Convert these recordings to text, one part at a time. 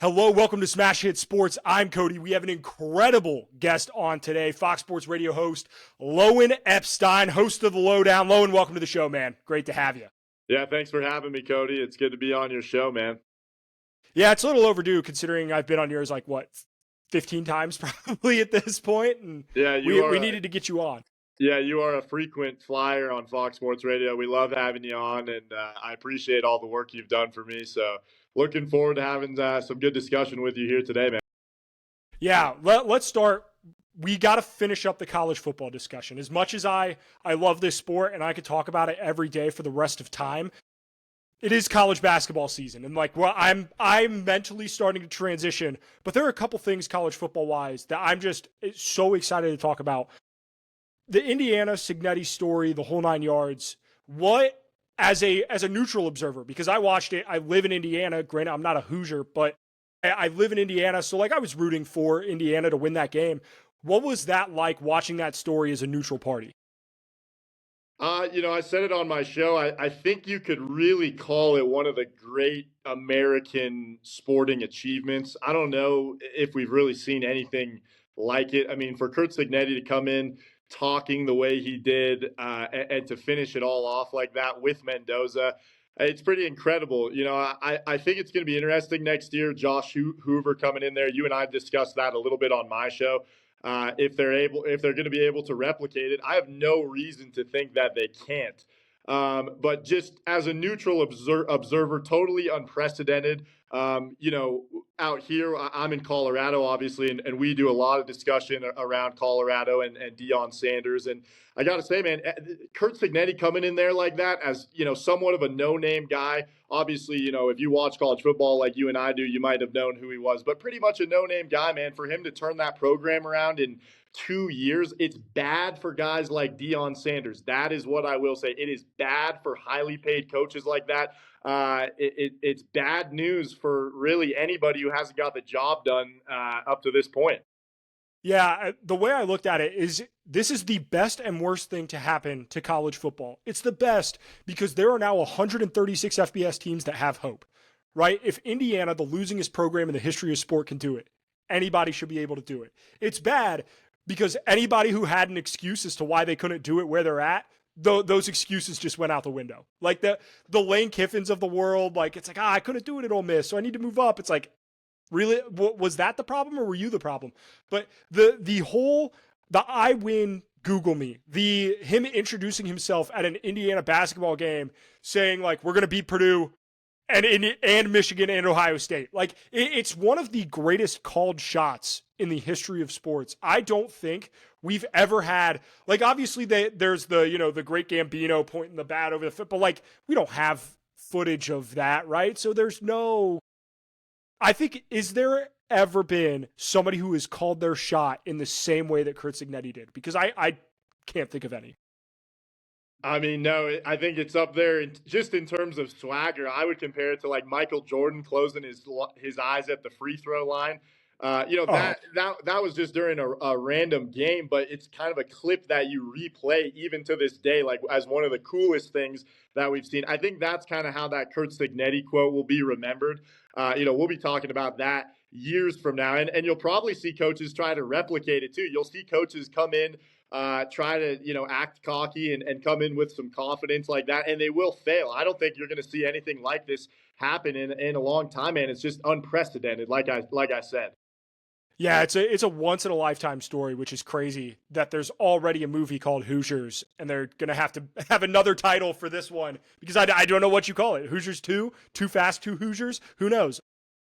Hello, welcome to Smash Hit Sports. I'm Cody. We have an incredible guest on today, Fox Sports Radio host Lowen Epstein, host of the Lowdown. Lowen, welcome to the show, man. Great to have you. Yeah, thanks for having me, Cody. It's good to be on your show, man. Yeah, it's a little overdue considering I've been on yours 15 times probably at this point, and yeah, we needed to get you on. Yeah, you are a frequent flyer on Fox Sports Radio. We love having you on, and I appreciate all the work you've done for me. So looking forward to having some good discussion with you here today, man. Yeah, let's start. We got to finish up the college football discussion. As much as I love this sport and I could talk about it every day for the rest of time, it is college basketball season. And I'm mentally starting to transition, but there are a couple things college football wise that I'm just so excited to talk about. The Indiana Cignetti story, the whole 9 yards. What, as a neutral observer, because I watched it, I live in Indiana. Granted, I'm not a Hoosier, but I live in Indiana, so I was rooting for Indiana to win that game. What was that like watching that story as a neutral party? I said it on my show. I think you could really call it one of the great American sporting achievements. I don't know if we've really seen anything like it. I mean, for Curt Cignetti to come in talking the way he did and to finish it all off like that with Mendoza, it's pretty incredible. I think it's going to be interesting next year. Josh Hoover coming in there. You and I discussed that a little bit on my show. If they're going to be able to replicate it, I have no reason to think that they can't. But just as a neutral observer, totally unprecedented. Out here, I'm in Colorado, obviously, and we do a lot of discussion around Colorado and Deion Sanders. And I got to say, man, Curt Cignetti coming in there like that as, somewhat of a no-name guy. Obviously, if you watch college football like you and I do, you might have known who he was. But pretty much a no-name guy, man. For him to turn that program around in 2 years, it's bad for guys like Deion Sanders. That is what I will say. It is bad for highly paid coaches like that. It's bad news for really anybody who hasn't got the job done up to this point. Yeah, the way I looked at it is this is the best and worst thing to happen to college football. It's the best because there are now 136 FBS teams that have hope, right? If Indiana, the losingest program in the history of sport, can do it, anybody should be able to do it. It's bad because anybody who had an excuse as to why they couldn't do it where they're at, those excuses just went out the window. Like the Lane Kiffins of the world, it's I couldn't do it at Ole Miss, so I need to move up. It's like, really, was that the problem or were you the problem? But the I win, Google me, him introducing himself at an Indiana basketball game saying we're going to beat Purdue and Michigan and Ohio State. It's one of the greatest called shots in the history of sports. I don't think we've ever had, obviously there's the great Gambino pointing the bat over the foot, but we don't have footage of that, right? So there's no, I think, is there ever been somebody who has called their shot in the same way that Curt Cignetti did? Because I can't think of any. I mean, no, I think it's up there just in terms of swagger. I would compare it to Michael Jordan closing his eyes at the free throw line. That was just during a random game, but it's kind of a clip that you replay even to this day, as one of the coolest things that we've seen. I think that's kind of how that Curt Cignetti quote will be remembered. We'll be talking about that years from now, and you'll probably see coaches try to replicate it too. You'll see coaches come in, try to, act cocky and come in with some confidence like that, and they will fail. I don't think you're going to see anything like this happen in a long time, man. It's just unprecedented, like I said. Yeah, it's a once in a lifetime story, which is crazy that there's already a movie called Hoosiers, and they're gonna have to have another title for this one because I don't know what you call it. Hoosiers 2, Too Fast 2 Hoosiers. Who knows?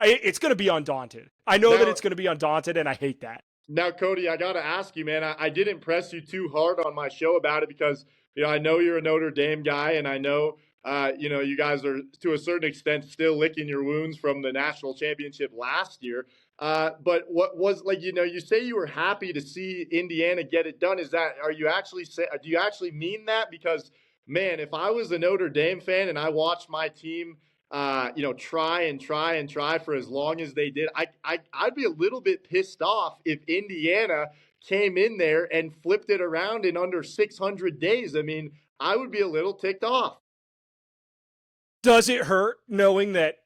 It's gonna be Undaunted. I know that it's gonna be Undaunted, and I hate that. Now, Cody, I got to ask you, man, I didn't press you too hard on my show about it because, I know you're a Notre Dame guy, and I know, you guys are, to a certain extent, still licking your wounds from the national championship last year. But what was, you say you were happy to see Indiana get it done. Do you actually mean that? Because, man, if I was a Notre Dame fan and I watched my team try and try for as long as they did, I'd be a little bit pissed off if Indiana came in there and flipped it around in under 600 days. I mean, I would be a little ticked off. Does it hurt knowing that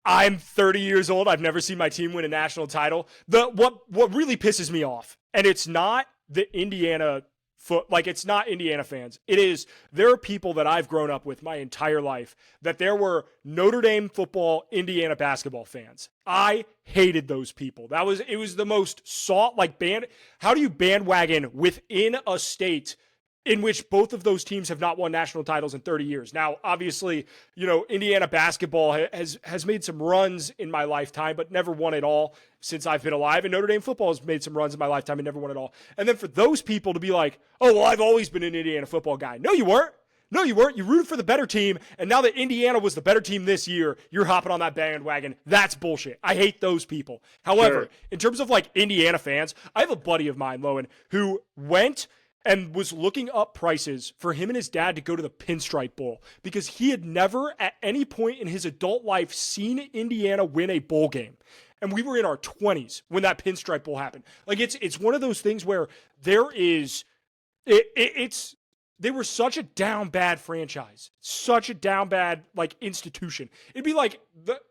I'm 30 years old. I've never seen my team win a national title. What really pisses me off, and it's not the Indiana it's not Indiana fans. It is there are people that I've grown up with my entire life that there were Notre Dame football, Indiana basketball fans. I hated those people. It was the most how do you bandwagon within a state in which both of those teams have not won national titles in 30 years. Now, obviously, Indiana basketball has made some runs in my lifetime, but never won it all since I've been alive. And Notre Dame football has made some runs in my lifetime and never won it all. And then for those people to be like, oh, well, I've always been an Indiana football guy. No, you weren't. No, you weren't. You rooted for the better team, and now that Indiana was the better team this year, you're hopping on that bandwagon. That's bullshit. I hate those people. However, in terms of Indiana fans, I have a buddy of mine, Lowen, who went and was looking up prices for him and his dad to go to the Pinstripe Bowl because he had never at any point in his adult life seen Indiana win a bowl game. And we were in our 20s when that Pinstripe Bowl happened. It's one of those things where they were such a down bad franchise, such a down bad institution. It'd be like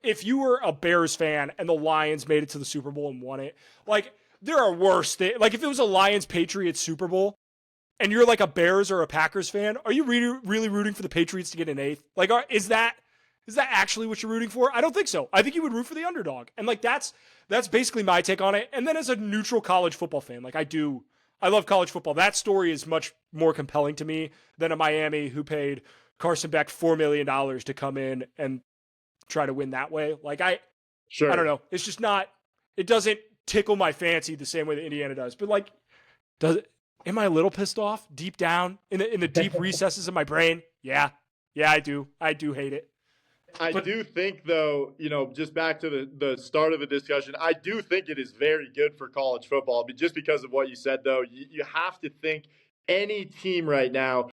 if you were a Bears fan and the Lions made it to the Super Bowl and won it. There are worse things. If it was a Lions Patriots Super Bowl, and you're a Bears or a Packers fan, are you really rooting for the Patriots to get an eighth? Is that actually what you're rooting for? I don't think so. I think you would root for the underdog. And that's basically my take on it. And then as a neutral college football fan, I love college football. That story is much more compelling to me than a Miami who paid Carson Beck $4 million to come in and try to win that way. I don't know. It's just not, it doesn't tickle my fancy the same way that Indiana does. But does it? Am I a little pissed off deep down in the deep recesses of my brain? Yeah, I do. I do hate it. I do think, though, just back to the start of the discussion, I do think it is very good for college football. But just because of what you said, though, you have to think any team right now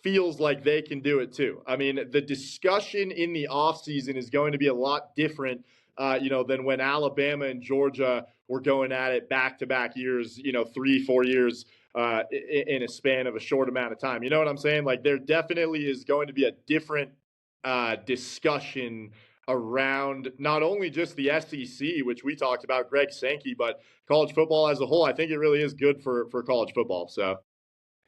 feels like they can do it too. I mean, the discussion in the offseason is going to be a lot different, than when Alabama and Georgia were going at it back-to-back years, 3-4 years in a span of a short amount of time. You know what I'm saying? There definitely is going to be a different discussion around not only just the SEC, which we talked about, Greg Sankey, but college football as a whole. I think it really is good for college football. So,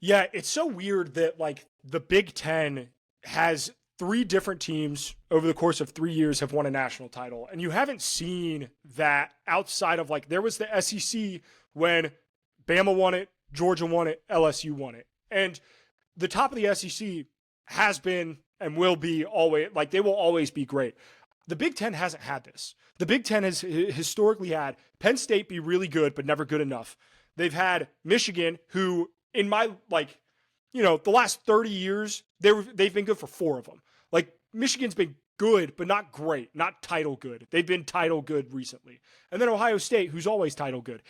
yeah, it's so weird that the Big Ten has 3 different teams over the course of 3 years have won a national title. And you haven't seen that outside of there was the SEC when Bama won it, Georgia won it, LSU won it. And the top of the SEC has been and will be always, they will always be great. The Big Ten hasn't had this. The Big Ten has historically had Penn State be really good, but never good enough. They've had Michigan, who in my, the last 30 years, they've been good for 4 of them. Michigan's been good, but not great, not title good. They've been title good recently. And then Ohio State, who's always title good.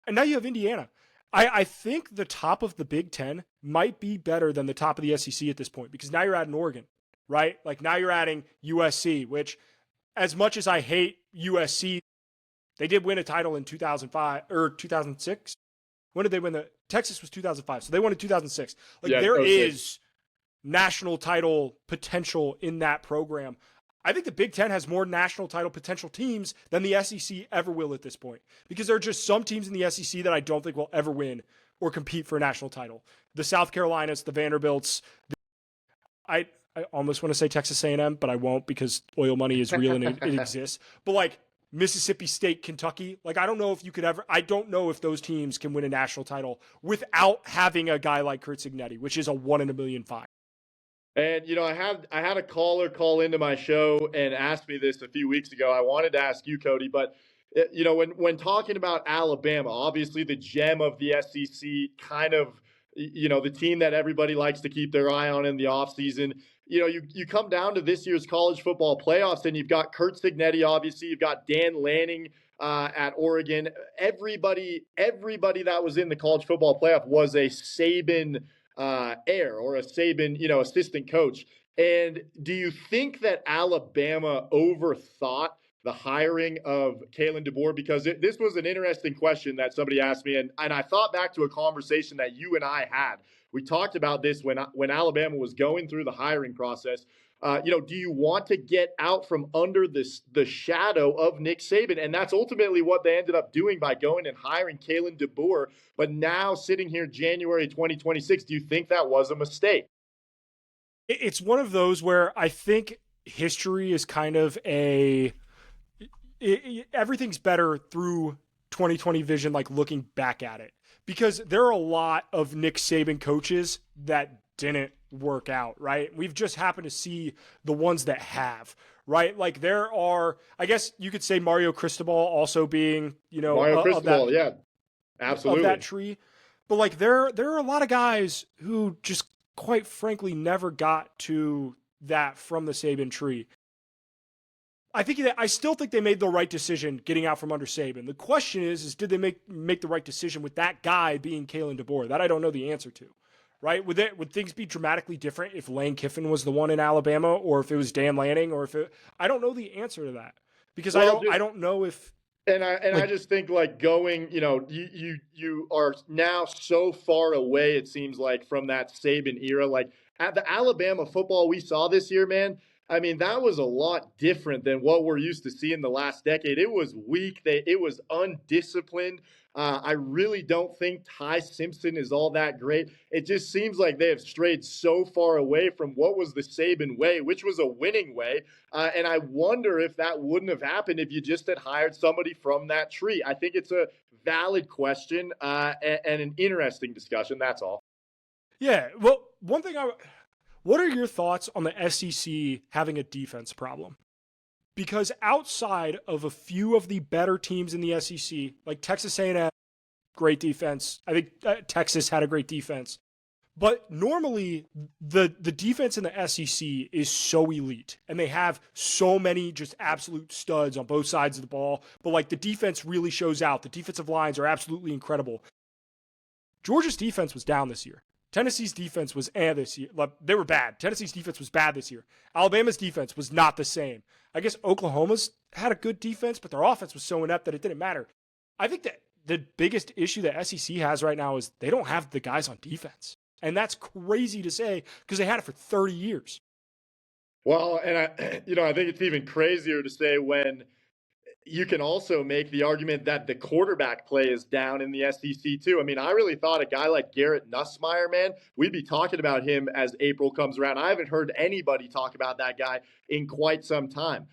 And now you have Indiana. I think the top of the Big Ten might be better than the top of the SEC at this point because now you're adding Oregon, right? Now you're adding USC, which as much as I hate USC, they did win a title in 2005 or 2006. When did they win Texas was 2005. So they won in 2006. There is national title potential in that program. I think the Big Ten has more national title potential teams than the SEC ever will at this point because there are just some teams in the SEC that I don't think will ever win or compete for a national title. The South Carolinas, the Vanderbilts. I almost want to say Texas A&M, but I won't because oil money is real and it exists. But Mississippi State, Kentucky, I don't know if you could ever. I don't know if those teams can win a national title without having a guy like Curt Cignetti, which is a 1 in a million find. And, I had a caller call into my show and ask me this a few weeks ago. I wanted to ask you, Cody, but, when talking about Alabama, obviously the gem of the SEC, kind of, the team that everybody likes to keep their eye on in the offseason. You come down to this year's college football playoffs and you've got Curt Cignetti, obviously. You've got Dan Lanning at Oregon. Everybody that was in the college football playoff was a Saban heir or a Saban, assistant coach. And do you think that Alabama overthought the hiring of Kalen DeBoer? Because this was an interesting question that somebody asked me, and I thought back to a conversation that you and I had. We talked about this when Alabama was going through the hiring process. Do you want to get out from under the shadow of Nick Saban? And that's ultimately what they ended up doing by going and hiring Kalen DeBoer. But now, sitting here January 2026, do you think that was a mistake? It's one of those where I think history is kind of everything's better through 2020 vision, like looking back at it, because there are a lot of Nick Saban coaches that didn't work out, right? We've just happened to see the ones that have, right? Like there are, I guess you could say Mario Cristobal also being, Mario Cristobal, yeah, of that absolutely. tree. But like there are a lot of guys who just quite frankly never got to that from the Saban tree. I still think they made the right decision getting out from under Saban. The question is did they make the right decision with that guy being Kalen DeBoer? That I don't know the answer to. Right? Would things be dramatically different if Lane Kiffin was the one in Alabama, or if it was Dan Lanning, or if it? I don't know the answer to that because I don't know if And I like just think like going, you are now so far away, it seems like, from that Saban era. Like at the Alabama football we saw this year, man. I mean, that was a lot different than what we're used to seeing the last decade. It was weak. It was undisciplined. I really don't think Ty Simpson is all that great. It just seems like they have strayed so far away from what was the Saban way, which was a winning way. And I wonder if that wouldn't have happened if you just had hired somebody from that tree. I think it's a valid question and an interesting discussion. That's all. yeah. Well, what are your thoughts on the SEC having a defense problem? Because outside of a few of the better teams in the SEC, like Texas A&M, great defense. I think Texas had a great defense. But normally the defense in the SEC is so elite and they have so many just absolute studs on both sides of the ball. But like the defense really shows out. The defensive lines are absolutely incredible. Georgia's defense was down this year. Tennessee's defense was this year. They were bad. Tennessee's defense was bad this year. Alabama's defense was not the same. I guess Oklahoma's had a good defense, but their offense was so inept that it didn't matter. I think that the biggest issue that SEC has right now is they don't have the guys on defense. And that's crazy to say because they had it for 30 years. Well, and I think it's even crazier to say when you can also make the argument that the quarterback play is down in the SEC too. I mean, I really thought a guy like Garrett Nussmeier, man, we'd be talking about him as April comes around. I haven't heard anybody talk about that guy in quite some time.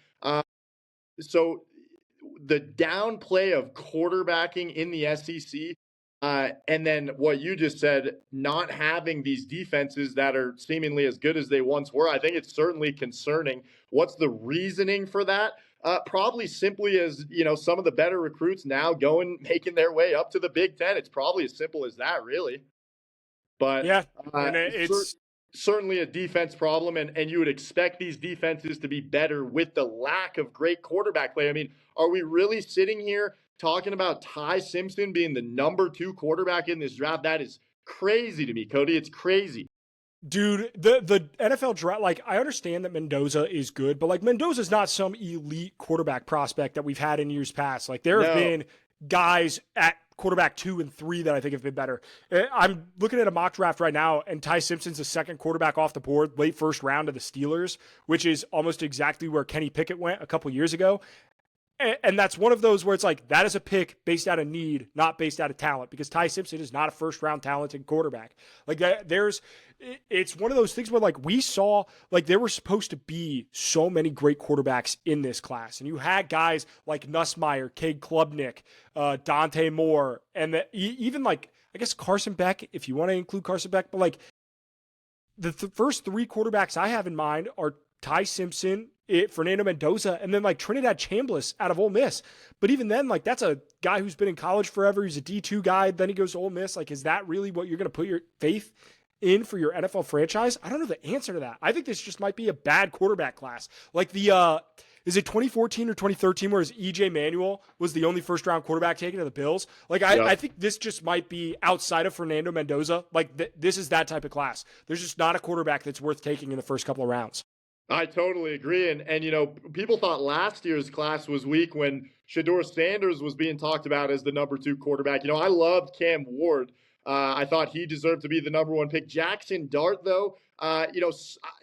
So the downplay of quarterbacking in the SEC, and then what you just said, not having these defenses that are seemingly as good as they once were, I think it's certainly concerning. What's the reasoning for that? Probably simply as some of the better recruits now making their way up to the Big Ten. It's probably as simple as that, really. But Yeah. And it's certainly a defense problem, and you would expect these defenses to be better with the lack of great quarterback play. I mean, are we really sitting here talking about Ty Simpson being the number 2 quarterback in this draft? That is crazy to me, Cody. It's crazy. dude, the NFL draft, like I understand that Mendoza is good, but like Mendoza's not some elite quarterback prospect that we've had in years past. Like there have No. been guys at quarterback 2 and 3 that I think have been better. I'm looking at a mock draft right now, and Ty Simpson's the second quarterback off the board, late first round of the Steelers, which is almost exactly where Kenny Pickett went a couple years ago. And that's one of those where it's like that is a pick based out of need, not based out of talent, because Ty Simpson is not a first round talented quarterback. Like that, it's one of those things where like we saw like there were supposed to be so many great quarterbacks in this class, and you had guys like Nussmeier, Cade Klubnik, Dante Moore, and even like I guess Carson Beck, if you want to include Carson Beck, but like the first 3 quarterbacks I have in mind are Ty Simpson, Fernando Mendoza, and then like Trinidad Chambliss out of Ole Miss. But even then, like that's a guy who's been in college forever. He's a D2 guy. Then he goes to Ole Miss. Like, is that really what you're going to put your faith in for your NFL franchise? I don't know the answer to that. I think this just might be a bad quarterback class. Like is it 2014 or 2013 where EJ Manuel was the only first round quarterback taken to the Bills? Like, I think this just might be outside of Fernando Mendoza. Like, this is that type of class. There's just not a quarterback that's worth taking in the first couple of rounds. I totally agree. And people thought last year's class was weak when Shedeur Sanders was being talked about as the number 2 quarterback. I loved Cam Ward, I thought he deserved to be the number one pick. Jackson Dart, though,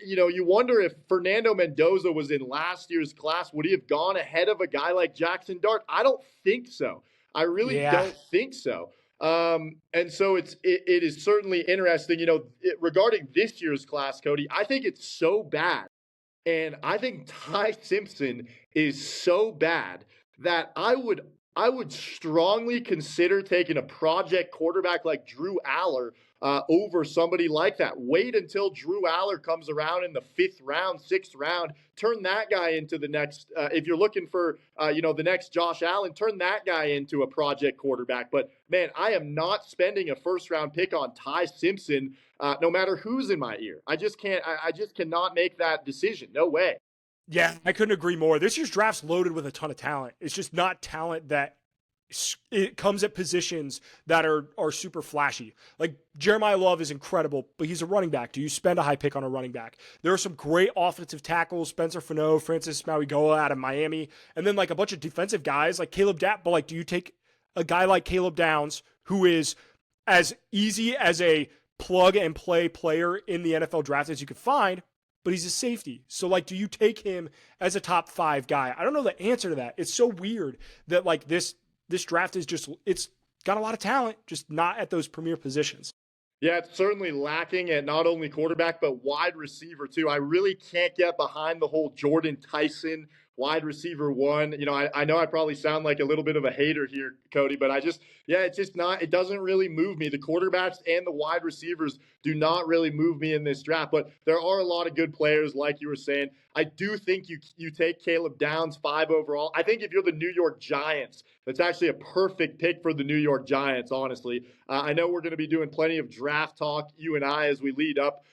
you wonder if Fernando Mendoza was in last year's class, would he have gone ahead of a guy like Jackson Dart? I don't think so. I really Yeah. don't think so. And so it is certainly interesting, regarding this year's class, Cody. I think it's so bad, and I think Ty Simpson is so bad that I would strongly consider taking a project quarterback like Drew Aller over somebody like that. Wait until Drew Aller comes around in the 5th round, 6th round. Turn that guy into the next. If you're looking for, the next Josh Allen, turn that guy into a project quarterback. But man, I am not spending a 1st-round pick on Ty Simpson, no matter who's in my ear. I just can't. I just cannot make that decision. No way. Yeah, I couldn't agree more. This year's draft's loaded with a ton of talent. It's just not talent that it comes at positions that are super flashy. Like Jeremiah Love is incredible, but he's a running back. Do you spend a high pick on a running back? There are some great offensive tackles, Spencer Fano, Francis Mauigoa out of Miami, and then like a bunch of defensive guys like Caleb Downs. But like, do you take a guy like Caleb Downs, who is as easy as a plug and play player in the NFL draft as you could find, but he's a safety. So like, do you take him as a top 5 guy? I don't know the answer to that. It's so weird that like this draft is just, it's got a lot of talent, just not at those premier positions. Yeah, it's certainly lacking at not only quarterback, but wide receiver, too. I really can't get behind the whole Jordan Tyson wide receiver one. I know I probably sound like a little bit of a hater here, Cody, but it's just not, it doesn't really move me. The quarterbacks and the wide receivers do not really move me in this draft, but there are a lot of good players, like you were saying. I do think you take Caleb Downs 5 overall. I think if you're the New York Giants, that's actually a perfect pick for the New York Giants, honestly. I know we're going to be doing plenty of draft talk, you and I, as we lead up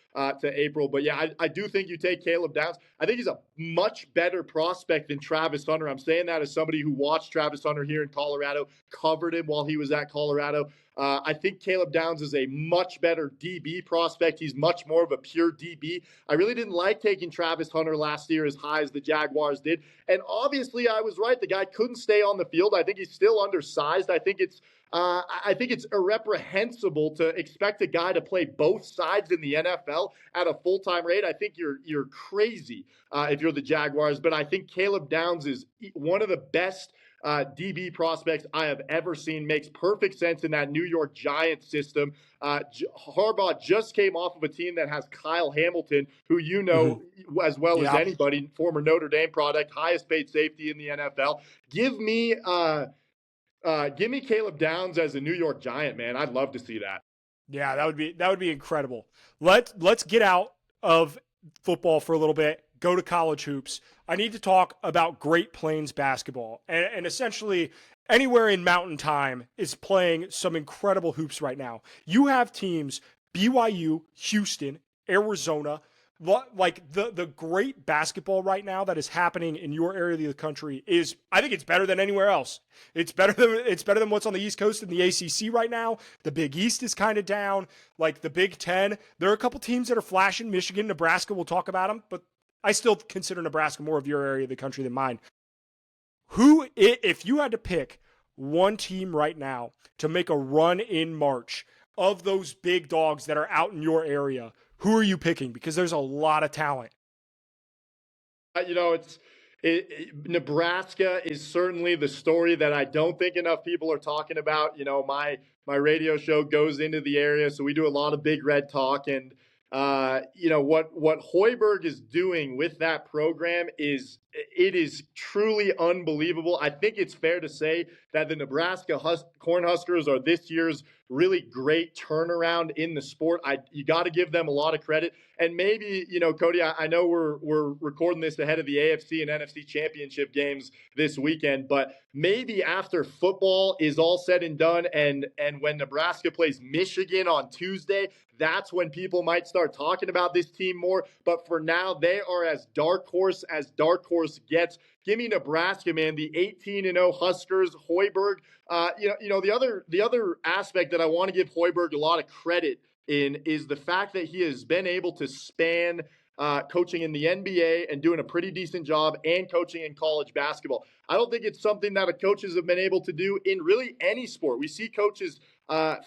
to April. But yeah, I do think you take Caleb Downs. I think he's a much better prospect than Travis Hunter. I'm saying that as somebody who watched Travis Hunter here in Colorado, covered him while he was at Colorado. I think Caleb Downs is a much better DB prospect. He's much more of a pure DB. I really didn't like taking Travis Hunter last year as high as the Jaguars did. And obviously I was right. The guy couldn't stay on the field. I think he's still undersized. I think it's irreprehensible to expect a guy to play both sides in the NFL at a full-time rate. I think you're crazy if you're the Jaguars. But I think Caleb Downs is one of the best DB prospects I have ever seen. Makes perfect sense in that New York Giants system. Harbaugh just came off of a team that has Kyle Hamilton, who as well as anybody, former Notre Dame product, highest paid safety in the NFL. Give me Caleb Downs as a New York Giant, man. I'd love to see that. Yeah, that would be incredible. Let's get out of football for a little bit. Go to college hoops. I need to talk about Great Plains basketball, and essentially anywhere in Mountain Time is playing some incredible hoops right now. You have teams BYU, Houston, Arizona. Like the great basketball right now that is happening in your area of the country is, I think it's better than anywhere else. It's better than what's on the East Coast in the ACC right now. The Big East is kind of down. Like the Big Ten, there are a couple teams that are flashing. Michigan, Nebraska, we'll talk about them, but I still consider Nebraska more of your area of the country than mine. If you had to pick one team right now to make a run in March of those big dogs that are out in your area, who are you picking? Because there's a lot of talent. Nebraska is certainly the story that I don't think enough people are talking about. My radio show goes into the area, so we do a lot of Big Red talk. And, what Hoiberg is doing with that program is truly unbelievable. I think it's fair to say that the Nebraska Cornhuskers are this year's really great turnaround in the sport. You got to give them a lot of credit. And maybe, Cody, I know we're recording this ahead of the AFC and NFC championship games this weekend, but maybe after football is all said and done, and when Nebraska plays Michigan on Tuesday, that's when people might start talking about this team more. But for now, they are as dark horse gets. Give me Nebraska, man. The 18-0 Huskers, Hoiberg. The other aspect that I want to give Hoiberg a lot of credit in is the fact that he has been able to span coaching in the NBA and doing a pretty decent job and coaching in college basketball. I don't think it's something that coaches have been able to do in really any sport. We see coaches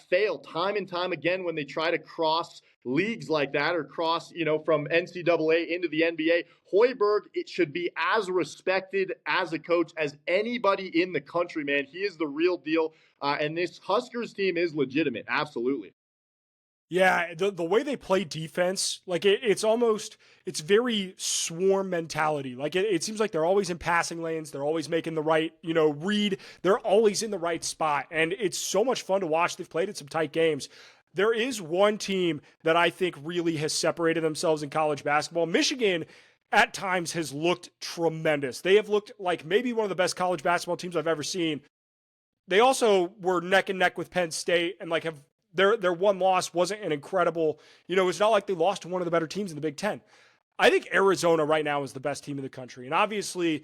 fail time and time again when they try to cross leagues like that or cross, from NCAA into the NBA. Hoiberg, it should be as respected as a coach as anybody in the country, man. He is the real deal. And this Huskers team is legitimate. Absolutely. Yeah, the way they play defense, like it's very swarm mentality. Like it seems like they're always in passing lanes. They're always making the right, read. They're always in the right spot. And it's so much fun to watch. They've played in some tight games. There is one team that I think really has separated themselves in college basketball. Michigan at times has looked tremendous. They have looked like maybe one of the best college basketball teams I've ever seen. They also were neck and neck with Penn State and have their one loss wasn't an incredible, it's not like they lost to one of the better teams in the Big Ten. I think Arizona right now is the best team in the country. And obviously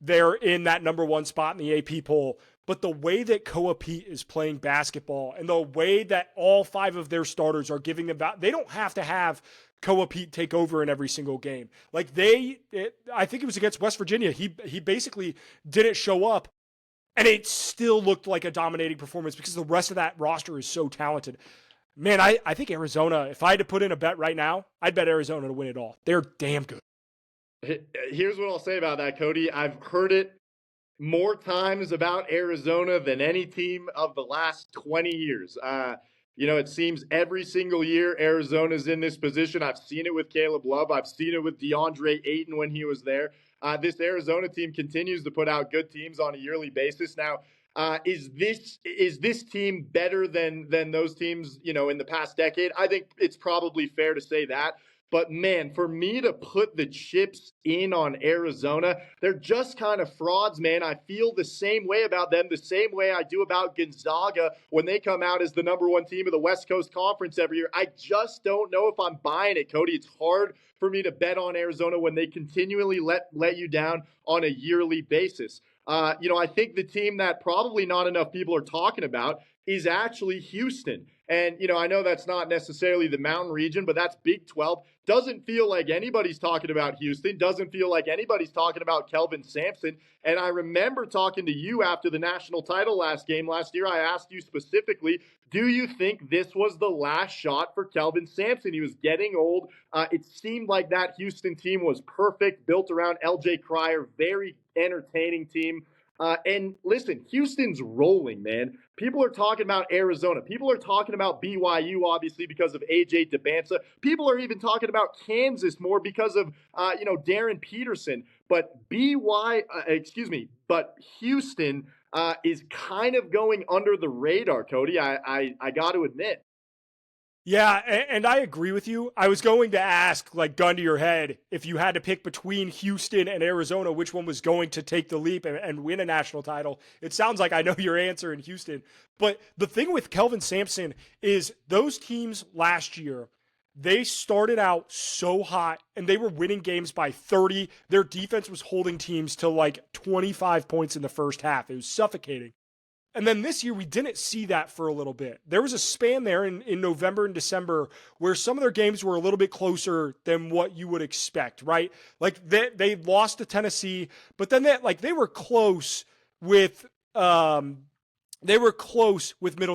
they're in that number one spot in the AP poll. But the way that Koa Pete is playing basketball and the way that all 5 of their starters are giving them, they don't have to have Koa Pete take over in every single game. I think it was against West Virginia. He basically didn't show up. And it still looked like a dominating performance because the rest of that roster is so talented. Man, I think Arizona, if I had to put in a bet right now, I'd bet Arizona to win it all. They're damn good. Here's what I'll say about that, Cody. I've heard it more times about Arizona than any team of the last 20 years. It seems every single year Arizona's in this position. I've seen it with Caleb Love. I've seen it with DeAndre Ayton when he was there. This Arizona team continues to put out good teams on a yearly basis. Now, is this team better than those teams, in the past decade? I think it's probably fair to say that. But man, for me to put the chips in on Arizona, they're just kind of frauds, man. I feel the same way about them, the same way I do about Gonzaga when they come out as the number one team of the West Coast Conference every year. I just don't know if I'm buying it, Cody. It's hard for me to bet on Arizona when they continually let you down on a yearly basis. I think the team that probably not enough people are talking about is actually Houston. And, I know that's not necessarily the Mountain region, but that's Big 12. Doesn't feel like anybody's talking about Houston. Doesn't feel like anybody's talking about Kelvin Sampson. And I remember talking to you after the national title last year. I asked you specifically, do you think this was the last shot for Kelvin Sampson? He was getting old. It seemed like that Houston team was perfect, built around LJ Cryer, very entertaining team. And listen, Houston's rolling, man. People are talking about Arizona. People are talking about BYU, obviously, because of AJ DeBansa. People are even talking about Kansas more because of, Darren Peterson. But but Houston is kind of going under the radar, Cody. I got to admit. Yeah, and I agree with you. I was going to ask, gun to your head, if you had to pick between Houston and Arizona, which one was going to take the leap and win a national title. It sounds like I know your answer in Houston. But the thing with Kelvin Sampson is those teams last year, they started out so hot and they were winning games by 30. Their defense was holding teams to 25 points in the first half. It was suffocating. And then this year, we didn't see that for a little bit. There was a span there in November and December where some of their games were a little bit closer than what you would expect, right? They lost to Tennessee, but then they were close with Middle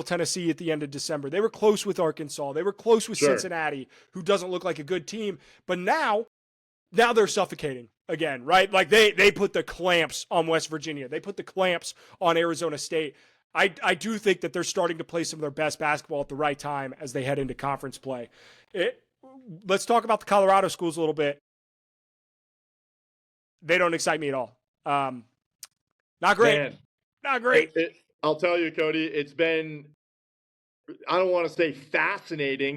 Tennessee at the end of December. They were close with Arkansas. They were close with Cincinnati, who doesn't look like a good team. But now they're suffocating again, right? They put the clamps on West Virginia. They put the clamps on Arizona State. I do think that they're starting to play some of their best basketball at the right time as they head into conference play. Let's talk about the Colorado schools a little bit. They don't excite me at all. Not great. Man, not great. I'll tell you, Cody, it's been, I don't want to say fascinating,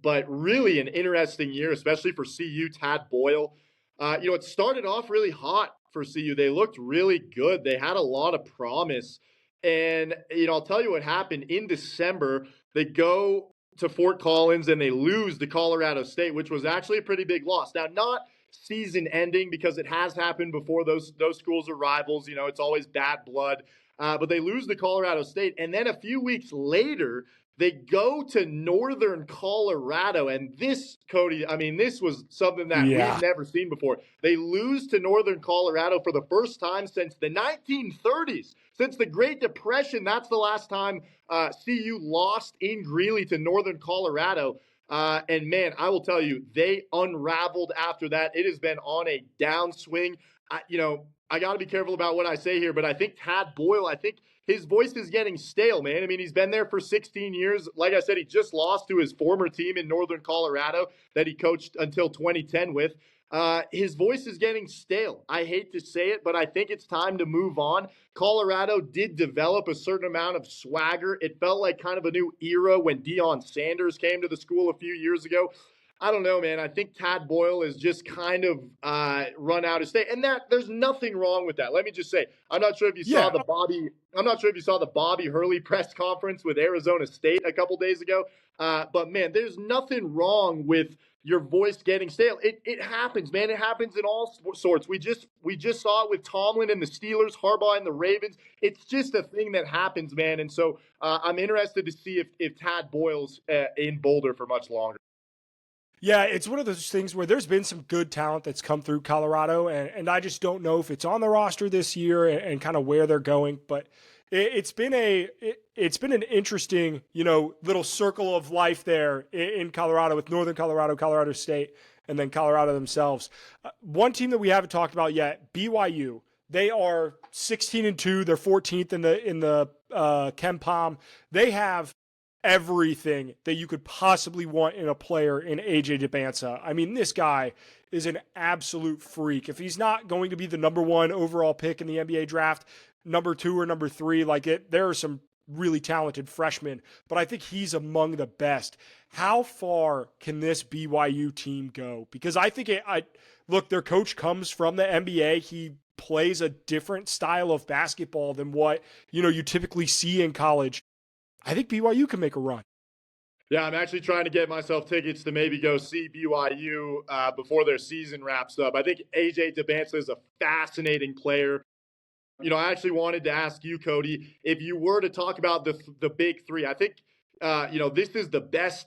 but really an interesting year, especially for CU. Tad Boyle. It started off really hot for CU. They looked really good. They had a lot of promise. And, I'll tell you what happened in December. They go to Fort Collins and they lose to Colorado State, which was actually a pretty big loss. Now, not season ending because it has happened before. Those schools are rivals. It's always bad blood. but they lose to Colorado State. And then a few weeks later, they go to Northern Colorado. And this, Cody, I mean, this was something that we've never seen before. They lose to Northern Colorado for the first time since the 1930s. Since the Great Depression, that's the last time CU lost in Greeley to Northern Colorado. And man, I will tell you, they unraveled after that. It has been on a downswing. I got to be careful about what I say here, but I think Tad Boyle, I think his voice is getting stale, man. I mean, he's been there for 16 years. Like I said, he just lost to his former team in Northern Colorado that he coached until 2010 with. His voice is getting stale. I hate to say it, but I think it's time to move on. Colorado did develop a certain amount of swagger. It felt like kind of a new era when Deion Sanders came to the school a few years ago. I don't know, man. I think Tad Boyle is just kind of run out of state, and that there's nothing wrong with that. Let me just say, I'm not sure if you saw the Bobby Hurley press conference with Arizona State a couple days ago. But man, there's nothing wrong with your voice getting stale. It happens, man. It happens in all sorts. We just saw it with Tomlin and the Steelers, Harbaugh and the Ravens. It's just a thing that happens, man. And so I'm interested to see if Tad Boyle's in Boulder for much longer. Yeah, it's one of those things where there's been some good talent that's come through Colorado, and I just don't know if it's on the roster this year and kind of where they're going. But it's been an interesting, little circle of life there in Colorado with Northern Colorado, Colorado State, and then Colorado themselves. One team that we haven't talked about yet, BYU. They are 16-2. They're 14th in the KenPom. They have everything that you could possibly want in a player in AJ Dybantsa. I mean, this guy is an absolute freak. If he's not going to be the number 1 overall pick in the NBA draft, number 2 or number 3, there are some really talented freshmen, but I think he's among the best. How far can this BYU team go? Because I think look, their coach comes from the NBA. He plays a different style of basketball than what, you typically see in college. I think BYU can make a run. Yeah, I'm actually trying to get myself tickets to maybe go see BYU before their season wraps up. I think AJ Dybantsa is a fascinating player. I actually wanted to ask you, Cody, if you were to talk about the big three. I think, this is the best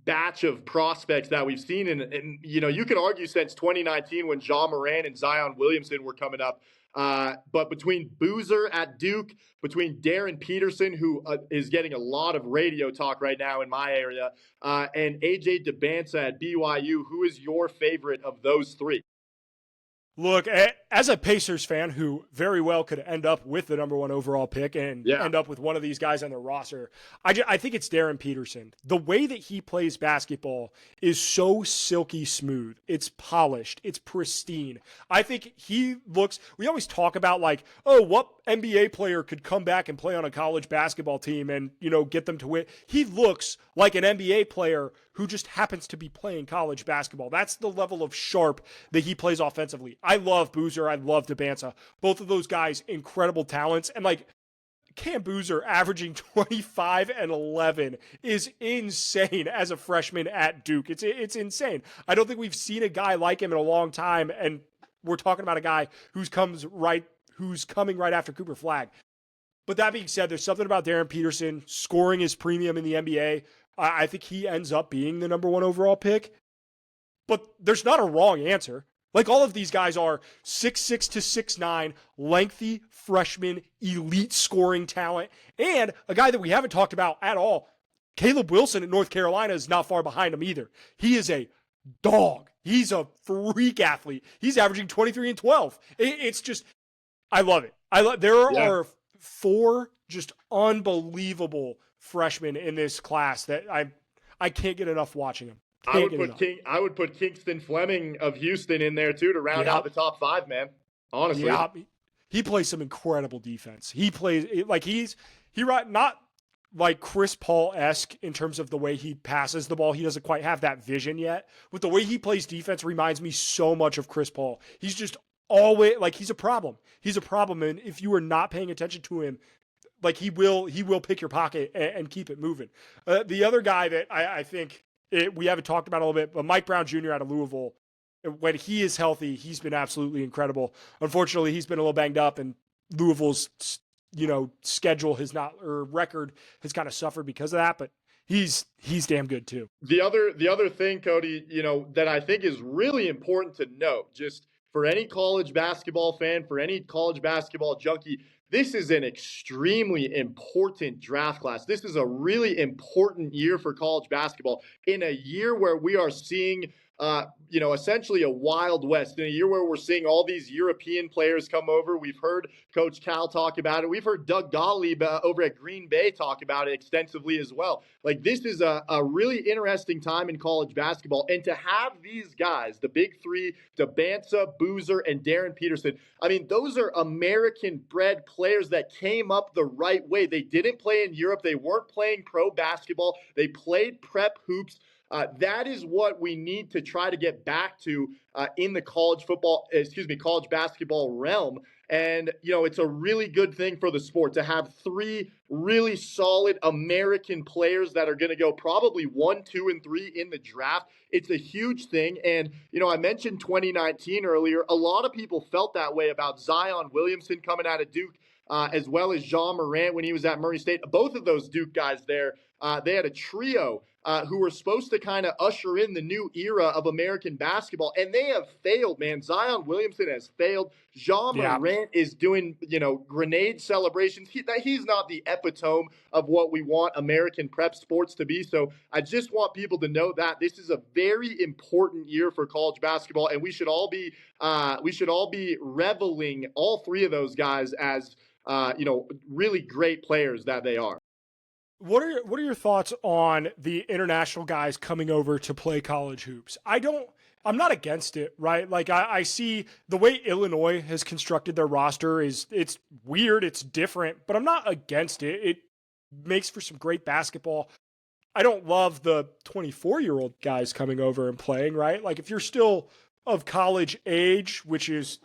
batch of prospects that we've seen. And you could argue since 2019 when Ja Morant and Zion Williamson were coming up. But between Boozer at Duke, between Darren Peterson, who is getting a lot of radio talk right now in my area, and AJ Dybantsa at BYU, who is your favorite of those three? Look, as a Pacers fan who very well could end up with the number 1 overall pick and end up with one of these guys on their roster, I think it's Darren Peterson. The way that he plays basketball is so silky smooth. It's polished. It's pristine. I think he looks – we always talk about what NBA player could come back and play on a college basketball team and, get them to win. He looks like an NBA player who just happens to be playing college basketball. That's the level of sharp that he plays offensively. I love Boozer. I love Dybantsa. Both of those guys, incredible talents. And Cam Boozer averaging 25 and 11 is insane as a freshman at Duke. It's insane. I don't think we've seen a guy like him in a long time. And we're talking about a guy who's coming right after Cooper Flagg. But that being said, there's something about Darren Peterson scoring his premium in the NBA. I think he ends up being the number 1 overall pick. But there's not a wrong answer. All of these guys are 6'6" to 6'9", lengthy freshman, elite scoring talent, and a guy that we haven't talked about at all, Caleb Wilson at North Carolina, is not far behind him either. He is a dog. He's a freak athlete. He's averaging 23 and 12. It's just, I love it. There are 4 just unbelievable freshmen in this class that I can't get enough watching them. I would put Kingston Fleming of Houston in there too to round out the top 5, man. Honestly, he plays some incredible defense. He plays not like Chris Paul-esque in terms of the way he passes the ball. He doesn't quite have that vision yet, but the way he plays defense reminds me so much of Chris Paul. He's just always he's a problem. He's a problem, and if you are not paying attention to him, he will pick your pocket and keep it moving. The other guy that I think we haven't talked about a little bit, but Mike Brown Jr. out of Louisville, when he is healthy, he's been absolutely incredible. Unfortunately, he's been a little banged up, and Louisville's schedule has not, or record has kind of suffered because of that, but he's damn good too. The other thing, Cody, that I think is really important to note, just for any college basketball fan, for any college basketball junkie, this is an extremely important draft class. This is a really important year for college basketball, in a year where we are seeing essentially a Wild West, in a year where we're seeing all these European players come over. We've heard Coach Cal talk about it. We've heard Doug Gottlieb over at Green Bay talk about it extensively as well. Like, this is a really interesting time in college basketball. And to have these guys, the big three, Debanza, Boozer, and Darren Peterson, I mean, those are American-bred players that came up the right way. They didn't play in Europe. They weren't playing pro basketball. They played prep hoops. That is what we need to try to get back to in the college basketball realm. And, it's a really good thing for the sport to have three really solid American players that are going to go probably 1, 2, and 3 in the draft. It's a huge thing. And, I mentioned 2019 earlier. A lot of people felt that way about Zion Williamson coming out of Duke, as well as John Morant when he was at Murray State. Both of those Duke guys there, they had a trio who were supposed to kind of usher in the new era of American basketball, and they have failed, man. Zion Williamson has failed. John Morant is doing, grenade celebrations. He's not the epitome of what we want American prep sports to be. So I just want people to know that this is a very important year for college basketball, and we should all be reveling all three of those guys as really great players that they are. What are your thoughts on the international guys coming over to play college hoops? I'm not against it, right? Like, I see the way Illinois has constructed their roster it's weird, it's different, but I'm not against it. It makes for some great basketball. I don't love the 24-year-old guys coming over and playing, right? Like, if you're still of college age, which is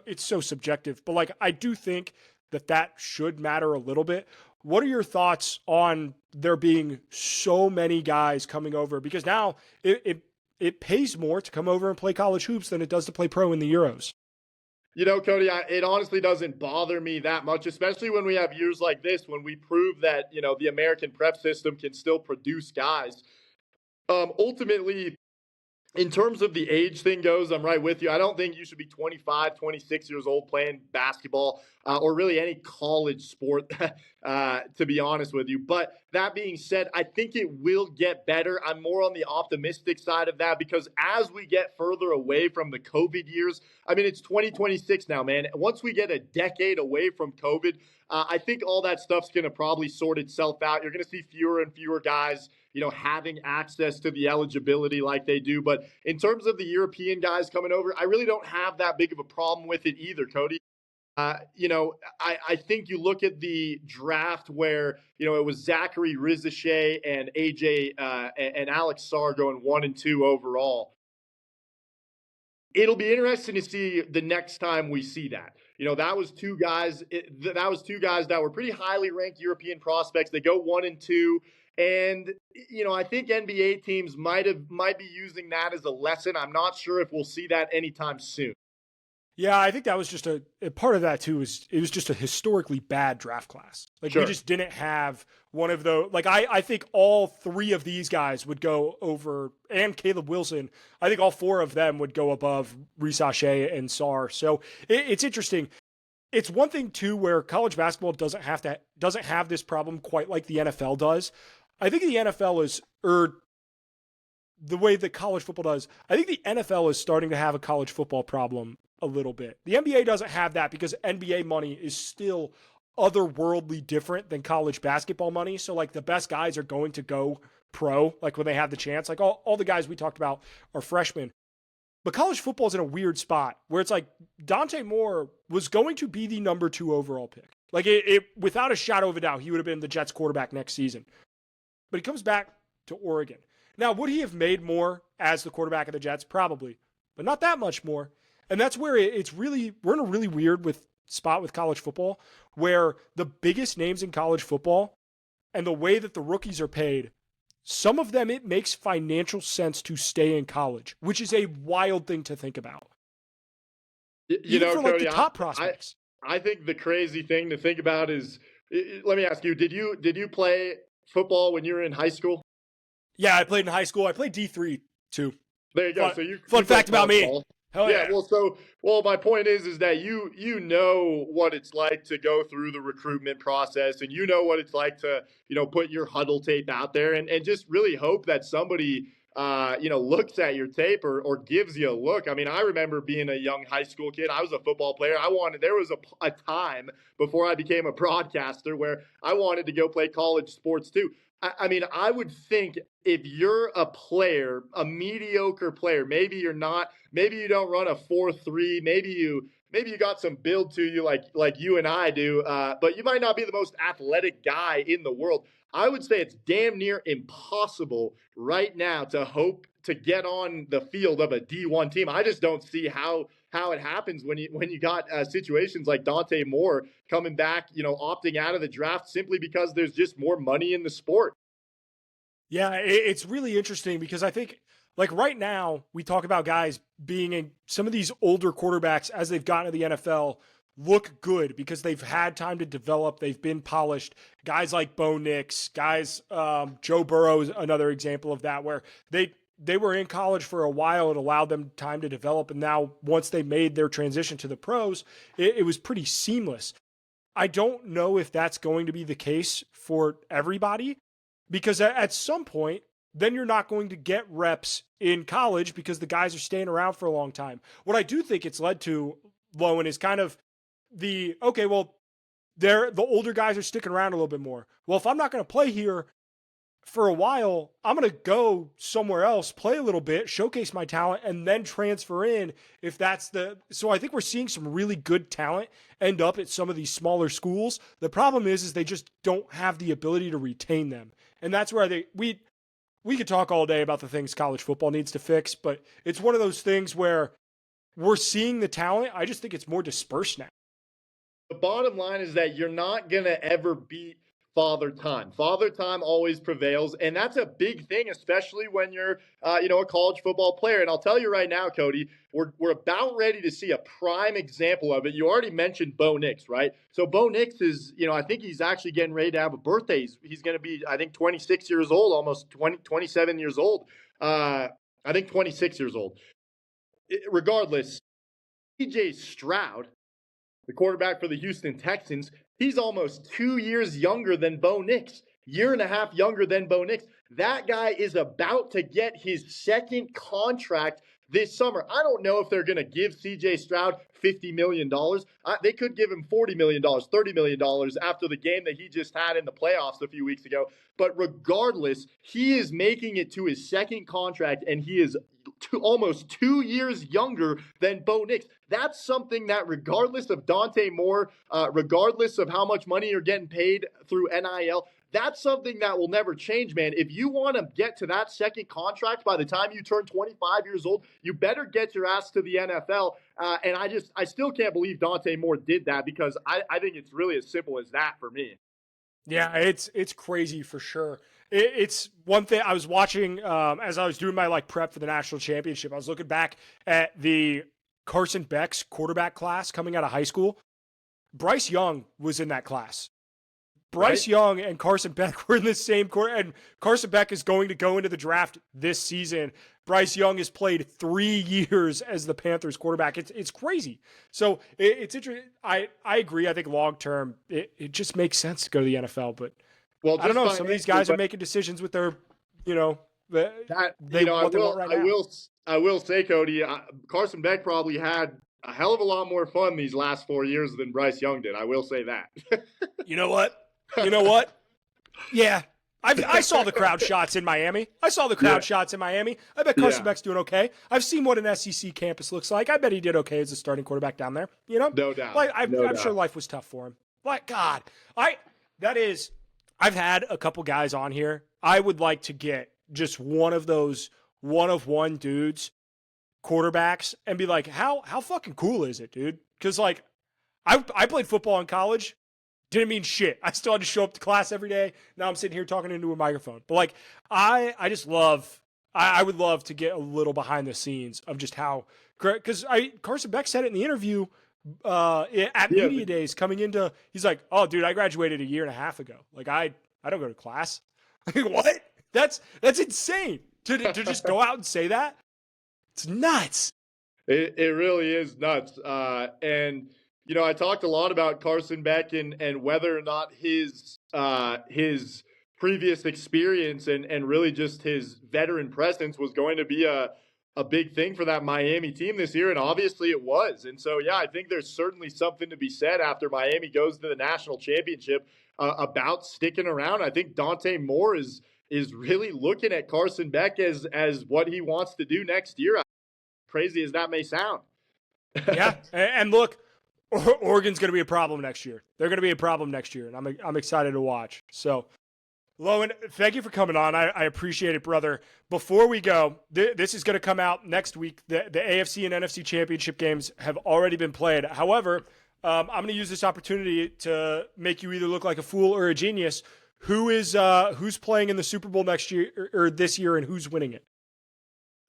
it's so subjective, but like, I do think that should matter a little bit. What are your thoughts on there being so many guys coming over? Because now it pays more to come over and play college hoops than it does to play pro in the Euros. Cody, it honestly doesn't bother me that much, especially when we have years like this, when we prove that, the American prep system can still produce guys. Ultimately, in terms of the age thing goes, I'm right with you. I don't think you should be 25, 26 years old playing basketball or really any college sport, to be honest with you. But that being said, I think it will get better. I'm more on the optimistic side of that because as we get further away from the COVID years, I mean, it's 2026 now, man. Once we get a decade away from COVID, I think all that stuff's going to probably sort itself out. You're going to see fewer and fewer guys having access to the eligibility like they do. But in terms of the European guys coming over, I really don't have that big of a problem with it either, Cody. I think you look at the draft where, it was Zachary Rizichet and AJ and Alex Sarr going 1 and 2 overall. It'll be interesting to see the next time we see that. That was two guys that were pretty highly ranked European prospects. They go 1 and 2. And, I think NBA teams might be using that as a lesson. I'm not sure if we'll see that anytime soon. Yeah, I think that was just a part of that too. It was just a historically bad draft class. Like, sure. We just didn't have one of those. Like, I think all three of these guys would go over, and Caleb Wilson. I think all four of them would go above Rizichet and Sarr. So it's interesting. It's one thing too where college basketball doesn't have this problem quite like the NFL does. I think the NFL is, or the way that college football does, I think the NFL is starting to have a college football problem a little bit. The NBA doesn't have that because NBA money is still otherworldly different than college basketball money. So like the best guys are going to go pro, like when they have the chance. Like all the guys we talked about are freshmen. But college football is in a weird spot where it's like Dante Moore was going to be the number 2 overall pick. Like it without a shadow of a doubt, he would have been the Jets quarterback next season. But he comes back to Oregon. Now, would he have made more as the quarterback of the Jets? Probably, but not that much more. And that's where we're in a really weird spot with college football, where the biggest names in college football and the way that the rookies are paid, some of them, it makes financial sense to stay in college, which is a wild thing to think about. Even for like Cody, the top prospects. I think the crazy thing to think about is, let me ask you, did you play football when you were in high school? Yeah, I played in high school. I played D3 too. There you go. Fun, So you fun played fact about college me. ball. Hell Yeah, yeah. well, my point is that you know what it's like to go through the recruitment process, and you know what it's like to put your huddle tape out there, and just really hope that somebody looks at your tape or gives you a look. I mean, I remember being a young high school kid. I was a football player. There was a time before I became a broadcaster where I wanted to go play college sports too. I mean, I would think if you're a player, a mediocre player, maybe you're not, maybe you don't run a 4.3, maybe you got some build to you like you and I do, but you might not be the most athletic guy in the world. I would say it's damn near impossible right now to hope to get on the field of a D1 team. I just don't see how it happens when you got situations like Dante Moore coming back, opting out of the draft simply because there's just more money in the sport. Yeah, it's really interesting because I think like right now we talk about guys being in some of these older quarterbacks as they've gotten to the NFL look good because they've had time to develop, they've been polished. Guys like Bo Nix, guys, Joe Burrow is another example of that where they were in college for a while. It allowed them time to develop, and now once they made their transition to the pros, it was pretty seamless. I don't know if that's going to be the case for everybody because at some point, then you're not going to get reps in college because the guys are staying around for a long time. What I do think it's led to, Lowen, is kind of okay, well, the older guys are sticking around a little bit more. Well, if I'm not going to play here for a while, I'm going to go somewhere else, play a little bit, showcase my talent, and then transfer in if that's the. So I think we're seeing some really good talent end up at some of these smaller schools. The problem is they just don't have the ability to retain them. And that's where we could talk all day about the things college football needs to fix, but it's one of those things where we're seeing the talent. I just think it's more dispersed now. The bottom line is that you're not going to ever beat Father Time. Father Time always prevails, and that's a big thing, especially when you're, a college football player. And I'll tell you right now, Cody, we're about ready to see a prime example of it. You already mentioned Bo Nix, right? So Bo Nix is, I think he's actually getting ready to have a birthday. He's going to be, I think, 26 years old, almost 27 years old. I think 26 years old. Regardless, CJ Stroud, the quarterback for the Houston Texans, he's almost 2 years younger than Bo Nix, year and a half younger than Bo Nix. That guy is about to get his second contract this summer. I don't know if they're going to give CJ Stroud $50 million. They could give him $40 million, $30 million after the game that he just had in the playoffs a few weeks ago. But regardless, he is making it to his second contract, and he is almost 2 years younger than Bo Nix. That's something that, regardless of Dante Moore, regardless of how much money you're getting paid through NIL, that's something that will never change, man. If you want to get to that second contract by the time you turn 25 years old, you better get your ass to the NFL. And I still can't believe Dante Moore did that because I think it's really as simple as that for me. Yeah, it's crazy for sure. It's one thing I was watching as I was doing my prep for the national championship. I was looking back at the Carson Beck's quarterback class coming out of high school. Bryce Young was in that class. Bryce Young and Carson Beck were in the same quarter, and Carson Beck is going to go into the draft this season. Bryce Young has played 3 years as the Panthers quarterback. It's crazy. So it's interesting. I agree. I think long term it just makes sense to go to the NFL, but I don't know. Some of these guys are making decisions with their, what they want right now. I will say, Cody, Carson Beck probably had a hell of a lot more fun these last 4 years than Bryce Young did. I will say that. You know what? Yeah. I saw the crowd shots in Miami. I bet Carson Beck's doing okay. I've seen what an SEC campus looks like. I bet he did okay as a starting quarterback down there. No doubt. I'm sure life was tough for him. God, I've had a couple guys on here. I would like to get just one of those one-of-one dudes, quarterbacks, and be like, how fucking cool is it, dude? Because I played football in college. Didn't mean shit. I still had to show up to class every day. Now I'm sitting here talking into a microphone. But I just love, I would love to get a little behind the scenes of just how, because Carson Beck said it in the interview at Yeah, media days coming into, he's like, "Oh, dude, I graduated a year and a half ago. Like, I don't go to class." Like, what? That's insane to just go out and say that. It's nuts. it really is nuts. And you know, I talked a lot about Carson Beck and whether or not his previous experience and really just his veteran presence was going to be a big thing for that Miami team this year, and obviously it was. And so, yeah, I think there's certainly something to be said after Miami goes to the national championship about sticking around. I think Dante Moore is really looking at Carson Beck as what he wants to do next year. Crazy as that may sound. Yeah, and look, Oregon's going to be a problem next year. They're going to be a problem next year, and I'm excited to watch. So, Lowen, thank you for coming on. I appreciate it, brother. Before we go, this is going to come out next week. The AFC and NFC championship games have already been played. However, I'm going to use this opportunity to make you either look like a fool or a genius. Who's playing in the Super Bowl next year or this year, and who's winning it?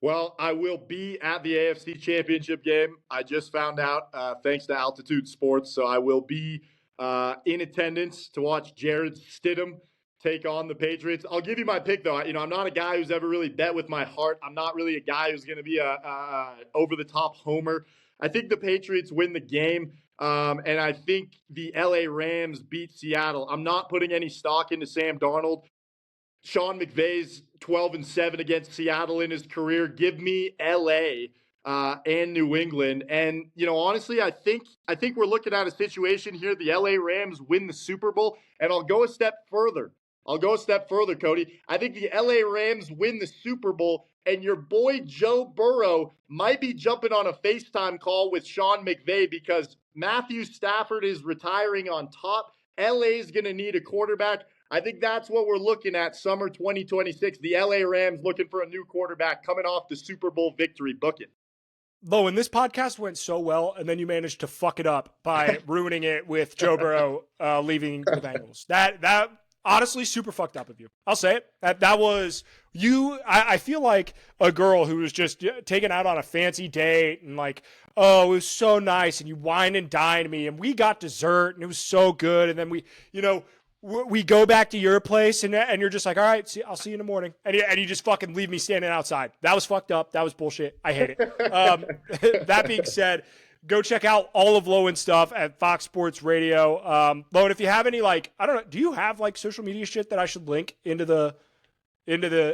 Well, I will be at the AFC Championship game. I just found out, thanks to Altitude Sports. So I will be in attendance to watch Jared Stidham take on the Patriots. I'll give you my pick, though. I'm not a guy who's ever really bet with my heart. I'm not really a guy who's going to be a over-the-top homer. I think the Patriots win the game, and I think the LA Rams beat Seattle. I'm not putting any stock into Sam Darnold. Sean McVay's 12-7 against Seattle in his career. Give me LA and New England. And you know, honestly, I think we're looking at a situation here. The LA Rams win the Super Bowl, and I'll go a step further. Cody. I think the LA Rams win the Super Bowl, and your boy Joe Burrow might be jumping on a FaceTime call with Sean McVay because Matthew Stafford is retiring on top. LA's going to need a quarterback. I think that's what we're looking at summer 2026. The LA Rams looking for a new quarterback coming off the Super Bowl victory. Book it. Lowen, this podcast went so well, and then you managed to fuck it up by ruining it with Joe Burrow leaving the Bengals. That honestly super fucked up of you. I'll say it. That was you. I feel like a girl who was just taken out on a fancy date and like, oh, it was so nice, and you wine and dine me, and we got dessert, and it was so good, and then we go back to your place, and you're just like, all right, I'll see you in the morning. And you just fucking leave me standing outside. That was fucked up. That was bullshit. I hate it. That being said, go check out all of Lowen's stuff at Fox Sports Radio. Lowen, if you have any, I don't know, do you have social media shit that I should link into the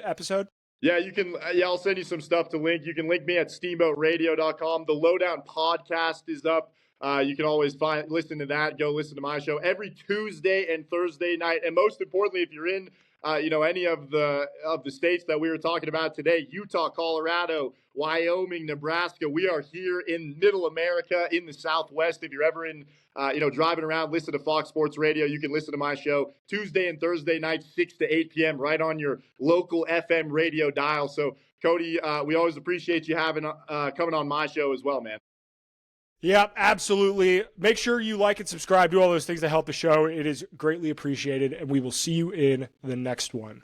episode? Yeah, you can. Yeah, I'll send you some stuff to link. You can link me at steamboatradio.com. The Lowdown podcast is up. You can always listen to that. Go listen to my show every Tuesday and Thursday night. And most importantly, if you're in, any of the states that we were talking about today, Utah, Colorado, Wyoming, Nebraska, we are here in Middle America, in the Southwest. If you're ever in, driving around, listen to Fox Sports Radio. You can listen to my show Tuesday and Thursday nights, 6 to 8 p.m. right on your local FM radio dial. So, Cody, we always appreciate you having coming on my show as well, man. Yeah, absolutely. Make sure you like and subscribe, do all those things that help the show. It is greatly appreciated, and we will see you in the next one.